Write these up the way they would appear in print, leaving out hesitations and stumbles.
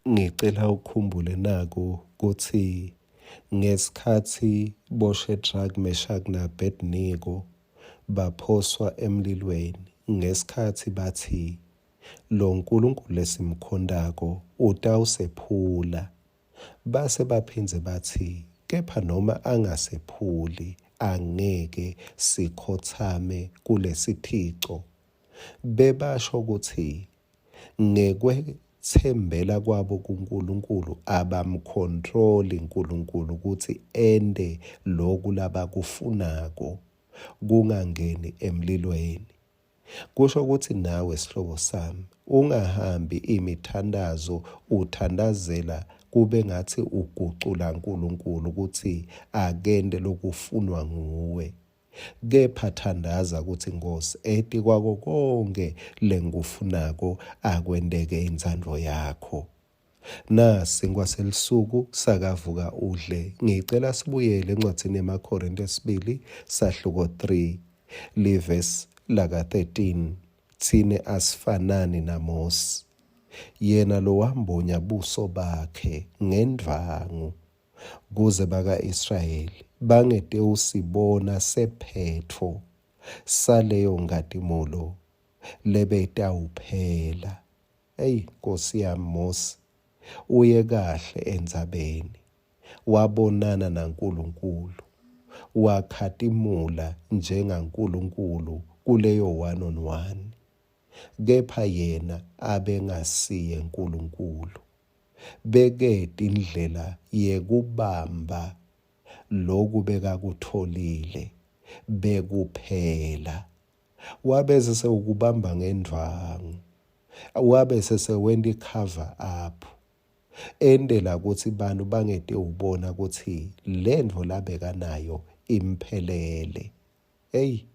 ngicela ukukhumbule naku ukuthi ngesikhathi boShadrach, Meshach naBednego baphoswa emlilweni, ngesikhathi bathi lo nkulunkulu esimkhondako utawusephula, base baphindze bathi kepha noma angasephuli angeke sikhothame kulesithixo. Bebasho ukuthi ngekwethembela kwabo kuNkulunkulu abamcontrol uNkulunkulu ukuthi ende lokhu labakufunako kungangeni emlilweni. Kusho ukuthi nawe sihlobo sami ungahambi imithandazo uthandazela kube ngathi ugucula uNkulunkulu ukuthi akende lokufunwa nguwe. Kepha thandaza ukuthi Nkosi eti kwako konke lengikufunako akwendeke inzandvo yakho. Nasi ngwaselisuku sakavuka udle. Ngicela sibuyele encwadzini yamaKorinte 2 sahluko 3 livesi laka 13. Thine asifanani naMosi, yena lo wambonya buso bakhe ngendvangu kuze baka-Israyeli bangete usibona sephetfo saleyo ngadimulo lebetawuphela. Eyi Nkosi yami Mosi uye kahle endzabeni, wabonana naNkulunkulu, wakhatimula njengaNkulunkulu kuleyo 1-on-1. Kepha yena abengasiye uNkulunkulu, bekete indlela yekubamba loku bekakutholile bekuphela. Wabese sewukubamba ngendvangu, wabese sewenta i-cover up, endela ukuthi bantu bangete ubona ukuthi lendvo labekanayo imphelele. Eyi,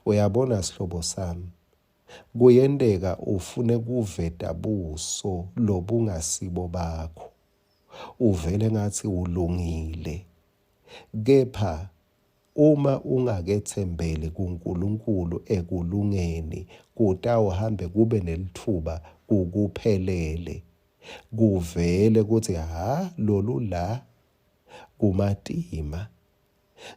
uyabona sihlobo sami, kuyendeka ufune kuveta buso lobungasibo bakho, uvele ngathi ulungile. Kepha uma ungakethembeli kuNkulunkulu ekulungeni, kutawuhambe kube nelithuba kukuphelele, kuvele ukuthi lolu la kumatima.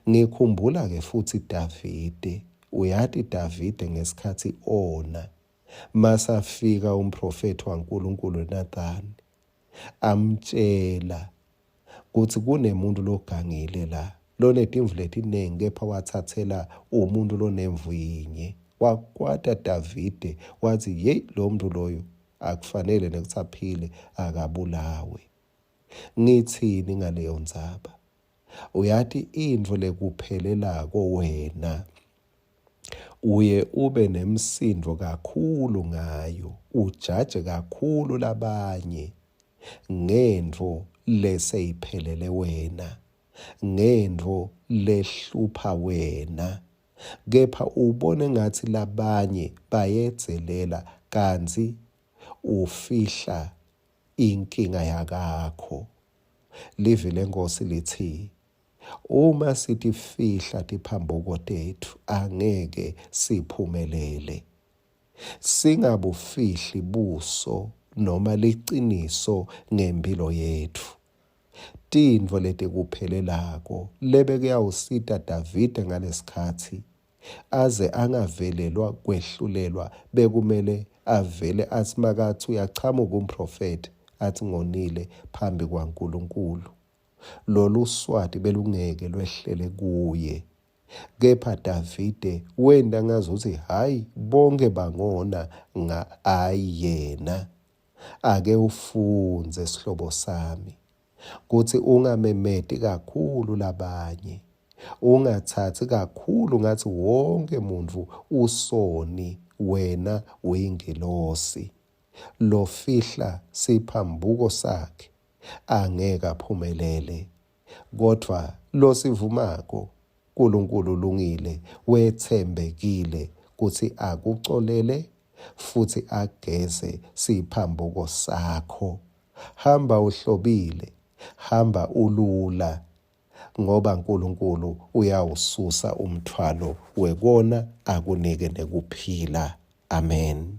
Ngikhumbula ke futhi Davide, uyathi Davide ngesikhathi ona masafika umprofeti waNkulunkulu Nathan amtshela kuthi kunemuntu logangile la, lonetimvu letiningi kepha wathathela umuntu lonemvu yinye. Wakwata Davide wathi yeyi lo muntu loyo akufanele nekuthi aphile akabulawe. Ngithini ngaleyo ndzaba? Uyathi indvo lekuphelelako wena uye ube nemsindo kakhulu ngayo, ujaje kakhulu labanye ngendvo leseyiphelele wena, ngendvo lehlupha wena. Kepha ubone ngathi labanye bayedzelela kanzi ufihla inkinga yakakho. Livi leNkosi lithi uma sithi fihla tiphambuko tethu angeke siphumelele. Singabufihli buso noma liciniso ngempilo yethu. Tintfo letikuphelelako lebekuyawusita Davide ngalesikhathi aze angavelelwa kwehlulelwa, bekumele avele athi makathi uyachamuka umprofeti athi ngonile phambi kwaNkulunkulu, lolu swati belungeke lwehlele kuye. Kepha Davide wenda ngazuthi hayi bonke bangona yena. Ake ufunze sihlobo sami kuthi ungamemeti kakhulu labanye, ungathathi kakhulu ngathi wonke muntu usoni wena uyingelosi. Lo fihla siphambuko sakhe angeke aphumelele, kodwa lo sivumako uNkulunkulu ulungile, wethembekile kuthi akucolele futhi ageze siphambuko sakho. Hamba uhlobile, hamba ulula, ngoba uNkulunkulu uyawususa umthwalo wekona akunike nekuphila. Amen.